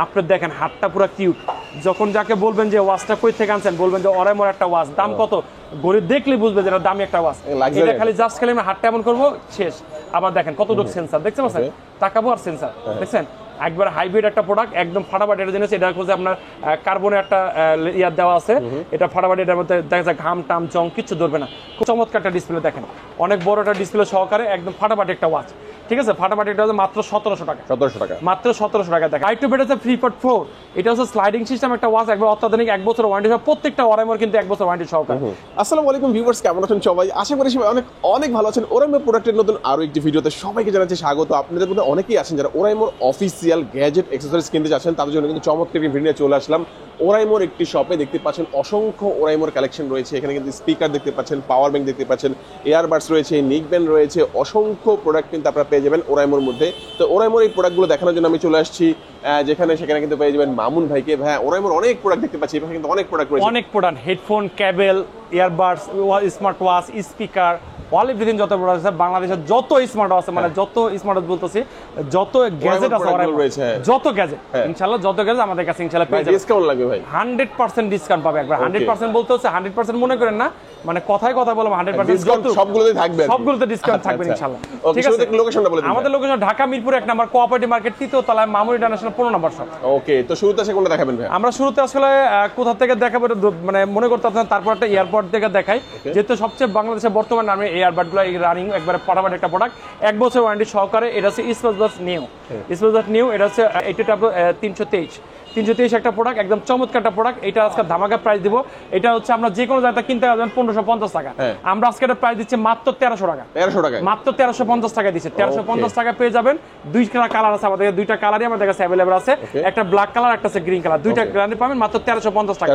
আপনি দেখেন হাতটা পুরো কিউট। যখন যাকে বলবেন যে ওয়াচটা কই থেকে আনছেন, বলবেন যে ওরাইমোর একটা ওয়াচ, দাম কত, গরিব দেখলে বুঝবে যে এটা দামি একটা ওয়াচ। এটা খালি জাস্ট খালি আমি হাতটা এমন করবো, শেষ। আবার দেখেন কতটুকু সেন্সার দেখতে পাচ্ছেন, তাকাবো আর সেন্সার দেখছেন, একবার হাইব্রিড একটা প্রোডাক্ট, একদম ফাটাফাটি একটা জিনিস। এটা হচ্ছে আপনার কার্বনের একটা ইয়ার দেওয়া আছে, এটা ফাটাফাটি, এটার মধ্যে দেখা যায় ঘাম টাম জং কিচ্ছু ধরবে না। খুব চমৎকার একটা ডিসপ্লে দেখেন, অনেক বড় একটা ডিসপ্লে সহকারে, একদম ফাটাফাটি একটা ওয়াচ। ঠিক আছে, ফাটাফাটি এটা হচ্ছে মাত্র 1700 টাকা। 1700 টাকা, মাত্র 1700 টাকা। দেখেন আইটু বেড আছে FreePod 4, এটা হচ্ছে স্লাইডিং সিস্টেম একটা ওয়াচ, একবার অত্যাধুনিক, 1 বছর ওয়ারেন্টি সহ, প্রত্যেকটা ওরাইমোর কিন্তু 1 বছর ওয়ারেন্টি সহকারে। আসসালামু আলাইকুম ভিউয়ার্স, কেমন আছেন সবাই? আশা করি সবাই অনেক অনেক ভালো আছেন। ওরাইমোর প্রোডাক্টের নতুন আরো একটি ভিডিওতে সবাইকে জানাচ্ছি স্বাগত। আপনাদের মধ্যে অনেকেই আছেন যারা ওরাইমোর অফিসিয়াল গ্যাজেট অ্যাকসেসরিজ কিনতে যাচ্ছেন, তাদের জন্য কিন্তু চমৎকার একটি ভিডিও চলে আসলাম। ওরাইমোর একটি শপে দেখতে পাচ্ছেন অসংখ্য ওরাইমোর কালেকশন রয়েছে। এখানে কিন্তু স্পিকার দেখতে পাচ্ছেন, পাওয়ার ব্যাংক দেখতে পাচ্ছেন, এয়ারবাডস রয়েছে, নিক ব্যান্ড রয়েছে, অসংখ্য প্রোডাক্ট কিন্তু আপনারা পেয়ে যাবেন ওরাইমোর মধ্যে। তো ওরাইমোর এই প্রোডাক্টগুলো দেখানোর জন্য আমি চলে আসছি যেখানে সেখানে কিন্তু পেয়ে যাবেন মামুন ভাইকে। ভাই ওরাইমোর অনেক প্রোডাক্ট দেখতে পাচ্ছি, এখানে কিন্তু অনেক প্রোডাক্ট রয়েছে, অনেক product, headphone, cable, earbuds, smart watch, speaker, all everything যত প্রোডাক্ট আছে বাংলাদেশের, যত স্মার্ট আছে, মানে যত স্মার্ট বলতেছি, যত গ্যাজেট আছে রয়েছে, যত গ্যাজেট ইনশাআল্লাহ, যত গ্যাজেট আমাদের কাছে ইনশাআল্লাহ পেয়ে যাবেন। ডিসকাউন্ট লাগবে ভাই, 100% ডিসকাউন্ট পাবে একবার। 100% বলতে হচ্ছে 100% মনে করেন না, মানে কথায় কথা বললাম 100% ডিসকাউন্ট সবগুলোতে থাকবে, সবগুলোতে ডিসকাউন্ট থাকবে ইনশাআল্লাহ। ঠিক আছে, লোকেশনটা বলে দিন। আমাদের লোকেশন ঢাকা মিরপুর 1 নম্বর কোঅপারেটিভ মার্কেট, 3য় তলায়, মামুন ইন্টারন্যাশনাল 15 নম্বর শপ। ওকে, তো শুরুতে আসে কোনটা দেখাবেন ভাই? আমরা শুরুতে আসলে কোথা থেকে দেখাবো মানে মনে করতে আপনার, তারপর একটা এয়ারপড থেকে দেখাই, যেহেতু সবচেয়ে বাংলাদেশে বর্তমানে আমি এয়ারবাডগুলো রানিং একবারে ফাটাফাটি একটা প্রোডাক্ট, 1 বছর ওয়ারেন্টি সহকারে। এটা হচ্ছে স্পেসবাস নিউ, এটা হচ্ছে 323 একটা প্রোডাক্ট, একদম চমৎকার একটা প্রোডাক্ট। এটা আজকে ধামাকা প্রাইস দিব। এটা হচ্ছে আমরা যে কোনো জায়গায় কিনতে পারবেন 1550 টাকা, আমরা আজকে এটা প্রাইস দিচ্ছি মাত্র 1300 টাকা। 1300 টাকা, মাত্র 1350 টাকা দিচ্ছে। 1350 টাকা পেয়ে যাবেন। দুইটা কালার আছে আমাদের, দুইটা কালারই আমাদের কাছে अवेलेबल আছে, একটা ব্ল্যাক কালার, একটা হচ্ছে গ্রিন কালার, দুইটা কালারই পাবেন মাত্র 1350 টাকা।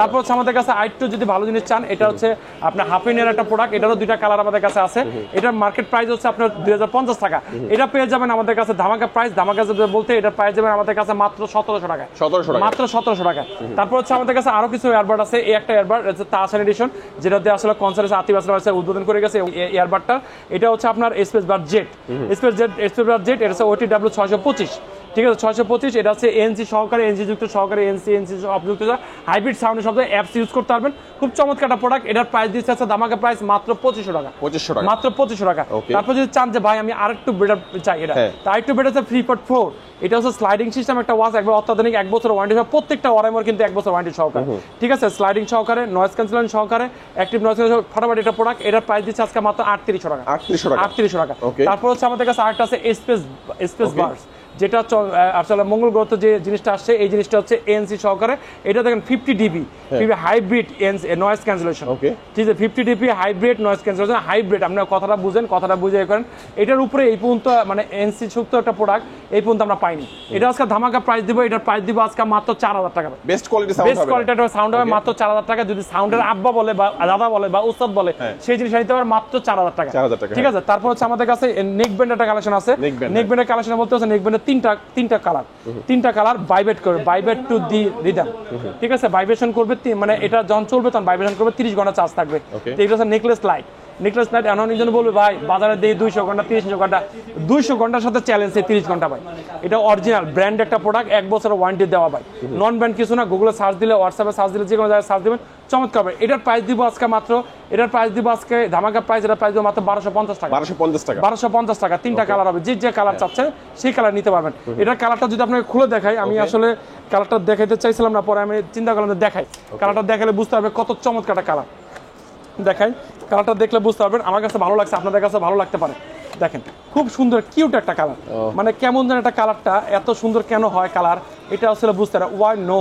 তারপর হচ্ছে আমাদের কাছে আইটু যদি ভালো জিনিস চান, এটা হচ্ছে আপনার হাফিনের একটা প্রোডাক্ট, এটারও দুইটা কালার আমাদের কাছে আছে। এটার মার্কেট প্রাইস হচ্ছে আপনার 2050 টাকা, এটা পেয়ে যাবেন আমাদের কাছে ধামাকা প্রাইস। ধামাকা বলতে এটা প্রাইস যাবেন আমাদের কাছে মাত্র 1700 টাকা, মাত্র 1700 টাকা। তারপর হচ্ছে আমাদের কাছে আরো কিছু এয়ারবাড আছে। এই একটা এয়ারবাড হচ্ছে তাহসান এডিশন, যেটা দিয়ে আসলে কনসার্টে আতিফ আসলাম উদ্বোধন করে গেছে এয়ারবাডটা। এটা হচ্ছে আপনার স্পেসবাড জেট, এটা হচ্ছে OTW 625। ঠিক আছে, 625। এটা হচ্ছে এনসি সহকারে, এনসি যুক্ত সহকারে, এনসি অবযুক্ত হাইব্রিড সাউন্ডের শব্দ, অ্যাপস ইউজ করতে পারবেন। খুব চমৎকার একটা প্রোডাক্ট। এটার প্রাইস দিচ্ছে আছে ধামাকা প্রাইস মাত্র 2500 টাকা, মাত্র 2500 টাকা। তারপর যদি চান যে ভাই আমি আরেকটু বেটার চাই, এটা আরেকটু বেটার আছে FreePod 4, এটা হচ্ছে স্লাইডিং সিস্টেম একটা ওয়াচ, একবার অত্যাধুনিক, 1 বছর ওয়ারেন্টি সহ, প্রত্যেকটা ওরাইমোর কিন্তু 1 বছর ওয়ারেন্টি সহকারে। ঠিক আছে, স্লাইডিং সহকারে, নয়েজ ক্যান্সেলেশন সহকারে, অ্যাক্টিভ নয়েজ ক্যান্সেলেশন, ফাটাফাটি একটা প্রোডাক্ট। এটার প্রাইস দিচ্ছে আজকে মাত্র 3800 টাকা, 3800 টাকা। তারপর হচ্ছে আমাদের কাছে আরেকটা আছে স্পেস বার্স, যেটা আসলে মঙ্গল গ্রহ যে জিনিসটা আসছে, এই জিনিসটা হচ্ছে এএনসি সহকারে। এটা দেখেন 50 ডিবি হাইব্রিড নয়েজ ক্যান্সেলেশন। ঠিক আছে, 50 DB hybrid noise cancellation, hybrid আপনারা কথাটা বুঝেন, কথাটা বুঝে করেন। এটার উপরে এই পর্যন্ত মানে এনসি যুক্ত একটা প্রোডাক্ট এই পর্যন্ত আমরা পাইনি। এটা আজকে ধামাকা প্রাইস দিব। এটার প্রাইস দিব আজকে মাত্র 4000 টাকা। বেস্ট কোয়ালিটি সাউন্ড হবে মাত্র 4000 টাকা। যদি সাউন্ডের আব্বা বলে বা দাদা বলে বা উস্তাদ বলে, সেই জিনিস নিতে পারে মাত্র 4000 টাকা। ঠিক আছে, তারপর হচ্ছে আমাদের কাছে নেক ব্যান্ড একটা কালেকশন আছে। নেক ব্যান্ডের কালেকশন বলতে হচ্ছে নেক ব্যান্ডের তিনটা কালার ভাইব্রেট করবে, ভাইব্রেট টু দি রিদম। ঠিক আছে, ভাইব্রেশন করবে, মানে এটা যখন চলবে তখন ভাইব্রেশন করবে, 30 ঘন্টা চার্জ থাকবে। এটা হচ্ছে নেকলেস লাইট এমন একজন বলবে ভাই বাজারে দিয়ে 200 ঘন্টা 300 ঘন্টা, 200 ঘন্টার সাথে চ্যালেঞ্জ 30 ঘন্টা ভাই। এটা অরিজিনাল ব্র্যান্ড একটা প্রোডাক্ট, 1 বছর ওয়ারেন্টি দেওয়া ভাই, নন ব্র্যান্ড কিছু না। গুগলে সার্চ দিলে, হোয়াটসঅ্যাপে সার্চ দিলে, যে কোনো জায়গায় সার্চ দিবেন, চমৎকার। এটার প্রাইস দিব আজকে মাত্র, এটার প্রাইস দিব আজকে ধামাকা প্রাইস, এটার প্রাইস দিব মাত্র 1250 টাকা, 1250 টাকা। 3টা কালার হবে, যে কালার চাচ্ছে সেই কালার নিতে পারবেন। এটার কালারটা যদি আপনাকে খুলে দেখাই, আমি আসলে কালারটা দেখাইতে চাইছিলাম না, পরে আমি চিন্তা করলাম যে দেখাই, কালারটা দেখালে বুঝতে পারবে কত চমৎকার একটা কালার। দেখাই, কালারটা দেখলে বুঝতে পারবেন। আমার কাছে ভালো লাগছে, আপনাদের কাছে ভালো লাগতে পারে। দেখেন খুব সুন্দর কিউট একটা কালার, মানে কেমন যেন একটা কালারটা এত সুন্দর কেন হয় কালার, এটা আসলে বুঝতে পারে। ওয়াই নো,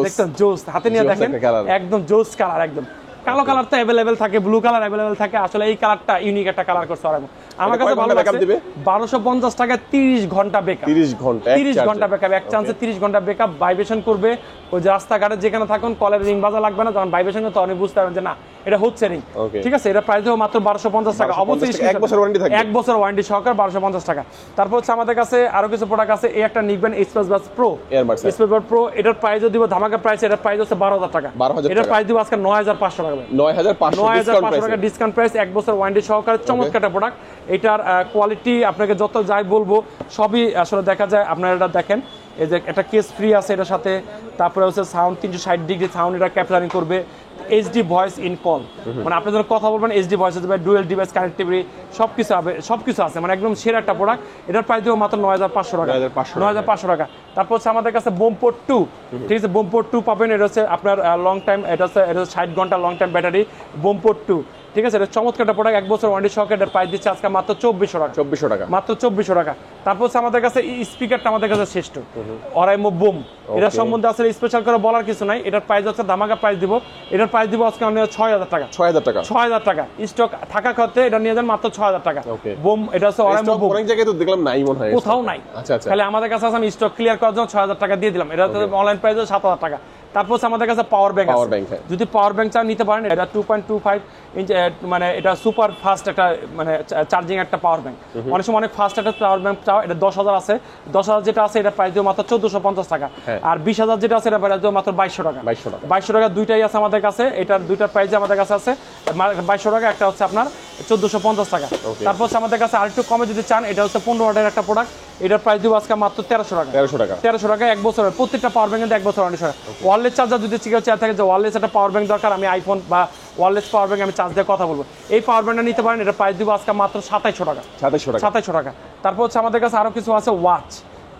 দেখছেন জোস, হাতে নিয়ে দেখেন, একদম জোস কালার। একদম কালো কালার তো অ্যাভেলেবেল থাকে, ব্লু কালার অ্যাভেলেবেল থাকে, আসলে এই কালারটা ইউনিক একটা কালার করতে পারবো। আমার কাছে ভালো লাগছে। 1250 টাকায় 30 ঘন্টা বেকআপ, 30 ঘন্টা বেকআপ, এক চান্সে 30 ঘন্টা বেকআপ। ভাইব্রেশন করবে, ওই যে রাস্তাঘাটে যেখানে থাকুন কলের রিং বাজা লাগবে না, যখন ভাইব্রেশন করতে অনেক বুঝতে পারবেন যে না এটা হচ্ছে রিং। ঠিক আছে, এটা প্রাইস দেবো মাত্র 1250 টাকা, অবশ্যই 1 বছর ওয়ারেন্টি সহকার 1250 টাকা। তারপর হচ্ছে আমাদের কাছে আরো কিছু প্রোডাক্ট আছে। এই একটা নিকবেন স্পেসবাস প্রো, এটার প্রাইস দিব ধামাকা প্রাইস, এটার প্রাইস হচ্ছে 12000 টাকা। এটার প্রাইস দিব আজকে 9500 টাকা, 9500 টাকা ডিসকাউন্ট প্রাইস, 1 বছর ওয়ারেন্টি সহকারে, চমৎকার একটা প্রোডাক্ট। এটার কোয়ালিটি আপনাকে যত যাই বলবো সবই আসলে দেখা যায়। আপনারা এটা দেখেন, এই যে একটা কেস ফ্রি আছে এটার সাথে, তারপরে হচ্ছে সাউন্ড 360 ডিগ্রি সাউন্ড এটা ক্যাপচারিং করবে, এইচডি ভয়েস ইন কল, মানে আপনি যখন কথা বলবেন এইচডি ভয়েস হবে, ডুয়েল ডিভাইস কানেক্টিভিটি সবকিছু আছে, মানে একদম সেরা একটা প্রোডাক্ট। এটার প্রাইস দেবো মাত্র 9500 টাকা, 9500 টাকা। তারপর হচ্ছে আমাদের কাছে বোমপোর্ট 2, ঠিক আছে, বোমপোর্ট 2 পাবেন। এটা হচ্ছে আপনার লং টাইম, এটা হচ্ছে 60 ঘন্টা লং টাইম ব্যাটারি, বোমপোর্ট 2, ঠিক আছে। এটা চমৎকার একটা প্রোডাক্ট, 1 বছর ওয়ারেন্টি সহকারে। এটার প্রাইস দিচ্ছে আজকে মাত্র 2400 টাকা, মাত্র 2400 টাকা। তারপর হচ্ছে আমাদের কাছে স্পিকারটা আমাদের কাছে শ্রেষ্ঠ, অরাইমো বুম। এটার সম্বন্ধে আসলে স্পেশাল করে বলার কিছু নাই। এটার প্রাইস হচ্ছে ধামাকা প্রাইস দিব, এটার প্রাইস দিব আজকে আমরা 6000 টাকা, 6000 টাকা স্টক থাকা ক্ষেত্রে এটা নিয়ে যান মাত্র 6000 টাকা। বুম, এটা হচ্ছে অরাইমো বুম, অনেক জায়গায় তো দেখলাম নাই, মনে হয় কোথাও নাই। খালি আমাদের কাছে আছে, আমি স্টক ক্লিয়ার করার জন্য 6000 টাকা দিয়ে দিলাম। এটা অনলাইন প্রাইস 7000 টাকা। তারপর হচ্ছে আমাদের কাছে পাওয়ার ব্যাংক আছে, যদি পাওয়ার ব্যাংক চান নিতে পারেন। এটা 2.25 ইঞ্চ, মানে এটা সুপার ফাস্ট একটা মানে চার্জিং একটা পাওয়ার ব্যাংক। অনেক সময় অনেক ফাস্ট একটা পাওয়ার ব্যাংক চাও, এটা 10,000 আছে। 10,000 যেটা আছে এটা প্রাইস দিও মাত্র 1450 টাকা, আর 20,000 যেটা আছে এটা প্রাইস দিও মাত্র 2200 টাকা। 2200 টাকা দুইটাই আছে আমাদের কাছে। এটার দুইটার প্রাইস আমাদের কাছে আছে 2200 টাকা, একটা হচ্ছে আপনার 1450 টাকা। তারপর হচ্ছে আমাদের কাছে আরেকটু কমে যদি চান, এটা হচ্ছে 15 ওয়াটের একটা প্রোডাক্ট, এটার প্রাইস দিব আজকে মাত্র 1300 টাকা, 1300 টাকা 1 বছরের। প্রত্যেকটা পাওয়ার ব্যাংক 1 বছর ওয়ারেন্টি সহ। ওয়্যারলেস চার্জার যদি চেয়ার থাকে যে ওয়্যারলেস একটা পাওয়ার ব্যাংক দরকার, আমি আইফোন বা ওয়্যারলেস পাওয়ার ব্যাংক আমি চার্জ দিয়ে কথা বলবো, এই পাওয়ার ব্যাংকটা নিতে পারেন। এটা প্রাইস দিব আজকে মাত্র 2700 টাকা, 2700 টাকা। তারপর হচ্ছে আমাদের কাছে আরো কিছু আছে ওয়াচ,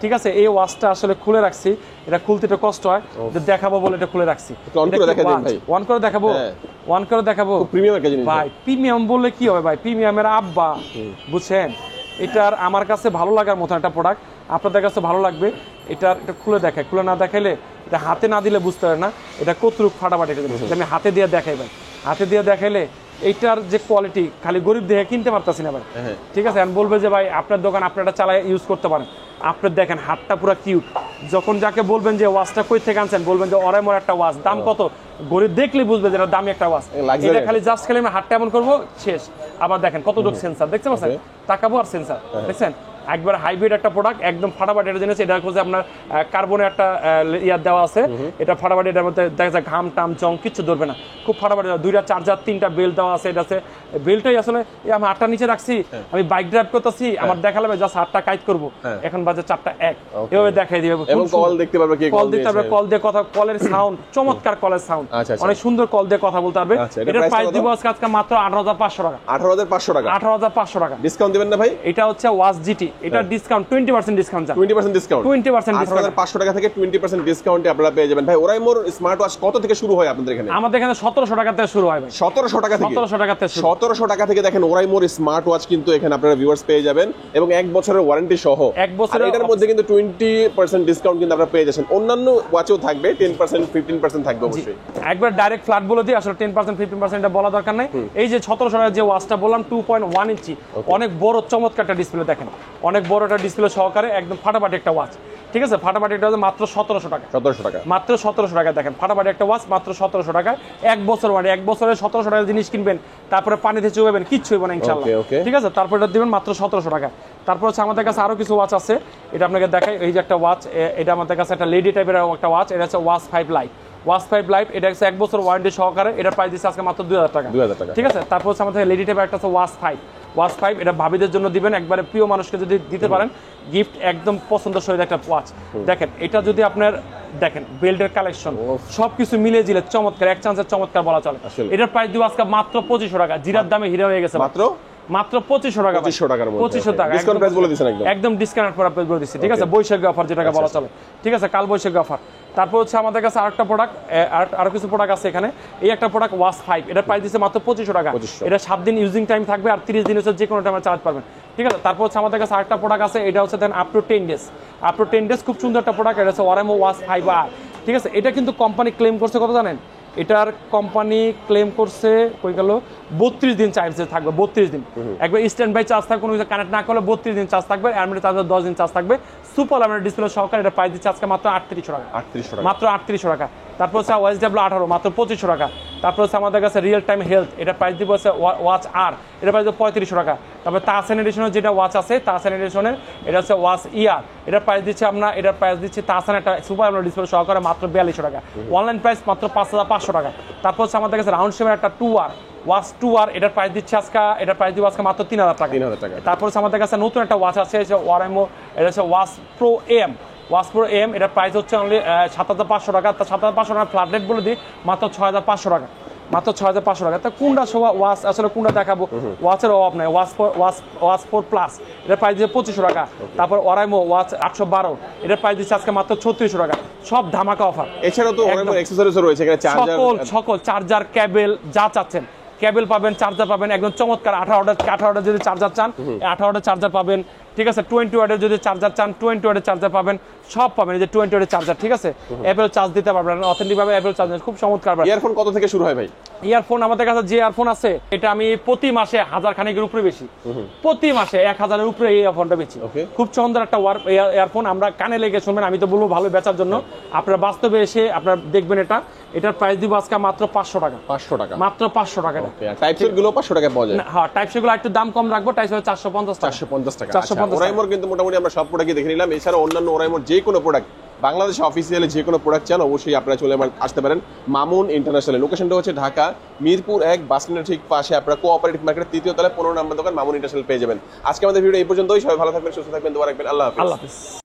ঠিক আছে। এই ওয়াচটা আসলে খুলে রাখছি, এটা খুলতে একটু কষ্ট হয়, দেখাবো বলে এটা খুলে রাখছি। অন করে দেখাবো, অন করে দেখাবো। প্রিমিয়াম একটা জিনিস ভাই, প্রিমিয়াম বললে কি হবে ভাই, প্রিমিয়ামের আব্বা, বুঝছেন। এটার আমার কাছে ভালো লাগার মতো একটা প্রোডাক্ট, আপনাদের কাছে ভালো লাগবে। এটা খুলে দেখায়, খুলে না দেখাইলে, এটা হাতে না দিলে বুঝতে পারে না এটা কতটুক ফাটাফাটি। আমি হাতে দিয়ে দেখাই ভাই, হাতে দিয়ে দেখাইলে এইটার যে কোয়ালিটি খালি গরিব দেখে কিনতে পারতাছি না ভাই, ঠিক আছে। আমি বলবে যে ভাই আপনার দোকান, আপনি এটা চালাই ইউজ করতে পারেন। আপনার দেখেন হাতটা পুরো কিউট। যখন যাকে বলবেন যে ওয়াচটা কই থেকে আনছেন, বলবেন যে অরাইমোর একটা ওয়াচ, দাম কত, গরিব দেখলে বুঝবে যে এটা দামি একটা ওয়াচ। এটা খালি জাস্ট খালি আমি হাতটা এমন করবো, শেষ। আবার দেখেন কতটুকু সেন্সার, দেখতে পাচ্ছেন, তাকাবো আর সেন্সার, দেখছেন। একবার হাইব্রিড একটা প্রোডাক্ট, একদম ফাটাফাটি এটা জিনিস। এটা হচ্ছে আপনার কার্বনের একটা ইয়ার দেওয়া আছে, এটা ফাটাফাটি। এটার মধ্যে দেখা যায় ঘাম টাম জং কিচ্ছু ধরবে না, খুব ফাটাফাটি। 2টা চার্জার, 3টা বেল্ট দেওয়া আছে। এটা আছে বেল্টটাই আসলে আমি 8টা নিচে রাখছি, আমি বাইক ড্রাইভ করতেছি, আমার দেখা লাগবে জাস্ট 8টা কাজ করবো, এখন বাজে 4টা 1, এভাবে দেখাই দিবে। কল দেখতে পারবে, কল দিতে পারবে, কল দিয়ে কথা, কলের সাউন্ড চমৎকার, কলের সাউন্ড অনেক সুন্দর, কল দিয়ে কথা বলতে পারবে। এটার প্রাইস দিব আজকে মাত্র 18500 টাকা, 18500 টাকা, 18500 টাকা। ডিসকাউন্ট দিবেন না ভাই? এটা হচ্ছে ওয়াচ জিটি, এটা ডিসকাউন্ট 20% ডিসকাউন্ট, 20% ডিসকাউন্ট, 20% ডিসকাউন্ট। 8500 টাকা থেকে 20% ডিসকাউন্টে আপনারা পেয়ে যাবেন। ভাই ওরাইমোর স্মার্ট ওয়াচ কত থেকে শুরু হয় আপনাদের এখানে? আমাদের এখানে 1700 টাকা থেকে শুরু হয় ভাই, 1700 টাকা থেকে, 1700 টাকা থেকে 1700 টাকা থেকে দেখেন ওরাইমোর স্মার্ট ওয়াচ কিন্তু এখানে আপনারা ভিউয়ার্স পেয়ে যাবেন, এবং 1 বছরের ওয়ারেন্টি সহ। 1 বছরের, এটার মধ্যে কিন্তু 20% ডিসকাউন্ট কিন্তু আপনারা পেয়ে যাচ্ছেন। অন্যান্য ওয়াচেও থাকবে 10% 15% থাকবে অবশ্যই। একবার ডাইরেক্ট ফ্ল্যাট বলে দিই, আসলে 10% 15% এটা বলা দরকার নাই। এই যে 1700 টাকা যে ওয়াচটা বললাম 2.1 ইঞ্চি, অনেক বড় চমৎকার একটা ডিসপ্লে, দেখেন অনেক বড় একটা ডিসপ্লে সহকারে, একদম ফাটাফাটি একটা ওয়াচ, ঠিক আছে। ফাটাফাটি একটা মাত্র 1700 টাকা, 1700 টাকা, মাত্র 1700 টাকা। দেখেন ফাটাফাটি একটা ওয়াচ মাত্র 1700 টাকা, 1 বছর মানে 1 বছরের 1700 টাকার জিনিস কিনবেন, তারপরে পানিতে চুবাবেন, কিচ্ছু হবে না ইনশাআল্লাহ, ঠিক আছে। তারপর এটা দিবেন মাত্র 1700 টাকা। তারপর হচ্ছে আমাদের কাছে আরো কিছু ওয়াচ আছে, এটা আপনাকে দেখাই। এই যে একটা ওয়াচ, এটা আমাদের কাছে একটা লেডি টাইপের একটা ওয়াচ, এটা হচ্ছে ওয়াচ 5 লাইট, ওয়াচ 5 লাইট। এটা হচ্ছে 1 বছর ওয়ারেন্টি সহকারে, এটা প্রাইস দিচ্ছে আজকে মাত্র 2000 টাকা, 2000 টাকা, ঠিক আছে। তারপর হচ্ছে আমাদের লেডি টাইপের একটা আছে ওয়াচ 5, ওয়াচ 5, এটা ভাবিদের জন্য দিবেন, একবারে প্রিয় মানুষকে যদি দিতে পারেন গিফট, একদম পছন্দসই একটা ওয়াচ। দেখেন এটা যদি আপনার দেখেন বেল্টের কালেকশন সবকিছু মিলে জিলে চমৎকার, এক চান্সের চমৎকার বলা চলে। এটার প্রাইস দিব আজকে মাত্র 2500 টাকা, জিরার দামে হিরা হয়ে গেছে, মাত্র 2500 টাকা, 2500 টাকার মধ্যে, 2500 টাকা ডিসকাউন্ট প্রাইস বলে দিয়েছেন, একদম ডিসকাউন্ট প্রাইস বলে দিচ্ছি, ঠিক আছে। বৈশাখী অফার যেটাকে বলা চলে, ঠিক আছে, কাল বৈশাখী অফার। তারপর হচ্ছে আমাদের কাছে আরেকটা প্রোডাক্ট, আরো কিছু প্রোডাক্ট আছে এখানে। এই একটা প্রোডাক্ট ওয়াচ 5, এটা প্রাইস দিচ্ছে মাত্র 2500 টাকা। এটা 7 দিন ইউজিং টাইম থাকবে, আর 30 দিন হচ্ছে যে কোনো টাইমে চার্জ পারবেন, ঠিক আছে। তারপর হচ্ছে আমাদের কাছে আরেকটা প্রোডাক্ট আছে, এটা হচ্ছে then up to 10 days, up to 10 days, খুব সুন্দর একটা প্রোডাক্ট। এটা হচ্ছে ওরাইমো ওয়াচ 5R, ঠিক আছে। এটা কিন্তু কোম্পানি ক্লেম করছে কত জানেন? এটার কোম্পানি ক্লেম করছে কই গেল 32 দিন চার্জ থাকবে, 32 দিন একবার স্ট্যান্ড বাই চার্জ থাকবে, কোনো কিছু কানেক্ট না করলে 32 দিন চার্জ থাকবে, অ্যামোলেড চার্জ 10 দিন চার্জ থাকবে, সুপার অ্যামোলেড ডিসপ্লে সহকারে। এটা প্রাইস দিচ্ছে আজকে মাত্র 3800 টাকা, 3800 টাকা, মাত্র 3800 টাকা। তারপর হচ্ছে OSW 18 মাত্র 2500 টাকা। তারপর হচ্ছে আমাদের কাছে রিয়েল টাইম হেলথ, এটা প্রাইস দিব হচ্ছে ওয়াচ আর, এটা প্রাইস 3500 টাকা। তারপর তাহসান এডিশনের যেটা ওয়াচ আছে, তাহসান এডিশনের এটা হচ্ছে ওয়াচ ইয়ার, এটা প্রাইস দিচ্ছে আমরা, এটা প্রাইস দিচ্ছে তাহসান একটা সুপার অ্যামোলেড ডিসপ্লে সহকারে মাত্র 4200 টাকা, অনলাইন প্রাইস মাত্র 5500 টাকা। তারপর হচ্ছে আমাদের কাছে রাউন্ড শেপের একটা 2R ওয়াচ 2R, এটার প্রাইস দিচ্ছে আজকে, এটার প্রাইস দিব আজকে মাত্র 3000 টাকা, 3000 টাকা। তারপর হচ্ছে আমাদের কাছে নতুন একটা ওয়াচ আছে, ওরাইমো, এটা হচ্ছে watch pro M, watch pro M, এটার প্রাইস হচ্ছে অনলি 7,500 টাকা। 7,500 টাকা ফ্ল্যাট রেট বলে দিই, মাত্র 6,500 টাকা, মাত্র 6,500 টাকা। তা কোনটা শোভা ওয়াচ আসলে কোনটা দেখাবো, ওয়াচের অভাব নাই। ওয়াচ 4 প্লাস এটার প্রাইস দিয়ে 2500 টাকা। তারপর ওরাইমো ওয়াচ 812, এটার প্রাইস দিচ্ছে আজকে মাত্র 3600 টাকা। সব ধামাকা অফার। এছাড়াও তো ওরাইমো অ্যাকসেসরিজও রয়েছে, এখানে চার্জার, সকল চার্জার, কেবল যা চাচ্ছেন, কেবল পাবেন, চার্জার পাবেন, একদম চমৎকার। 18 যদি চার্জার চান 18 চার্জার পাবেন, ঠিক আছে। 20 ওয়াটের যদি চার্জার চান 20 ওয়াটের চার্জার পাবেন, সব পাবেন। এই যে 20 ওয়াটের চার্জার, ঠিক আছে। অ্যাপেল চার্জ দিতে পারবেন, অথেন্টিক ভাবে অ্যাপেল চার্জ, খুব চমৎকার। ইয়ারফোন কত থেকে শুরু হয় ভাই? ইয়ারফোন আমাদের কাছে যে ইয়ারফোন আছে, এটা আমি প্রতি মাসে 1000 খানেকের উপরে বেশি, প্রতি মাসে 1000-এর উপরে এই ইয়ারফোনটা বেশি। খুব সুন্দর একটা ইয়ারফোন, আমরা কানে লেগে শুনবেন। আমি তো বলবো ভালো বেচার জন্য, আপনারা বাস্তবে এসে আপনারা দেখবেন। এটার প্রাইস দিব আজকে মাত্র 500 টাকা, 500 টাকা, মাত্র 500 টাকা। টাইপ সি গুলো 500 টাকা পাওয়া যায়। হ্যাঁ, টাইপ সি গুলো একটু দাম কম রাখবো, টাইপ সি 450 টাকা, 450 টাকা। ওরাইমোর কিন্তু মোটামুটি আমরা সব প্রোডাক্টই দেখে নিলাম। এছাড়া অন্যান্য ওরাইমোর যে কোনো প্রোডাক্ট, বাংলাদেশে অফিসিয়ালি যে কোনো প্রোডাক্ট চান, অবশ্যই আপনারা চলে আসতে পারেন মামুন ইন্টারন্যাশনাল। লোকেশনটা হচ্ছে ঢাকা মিরপুর 1 বাস স্ট্যান্ডের ঠিক পাশে। আপনারা কোঅপারেটিভ মার্কেটের 3য় তলায় 15 নম্বর দোকান মামুন ইন্টারন্যাশনাল পেয়ে যাবেন। আজকে আমাদের ভিডিও এই পর্যন্তই। সবাই ভালো থাকবেন, সুস্থ থাকবেন, দোয়া রাখবেন। আল্লাহ হাফেজ।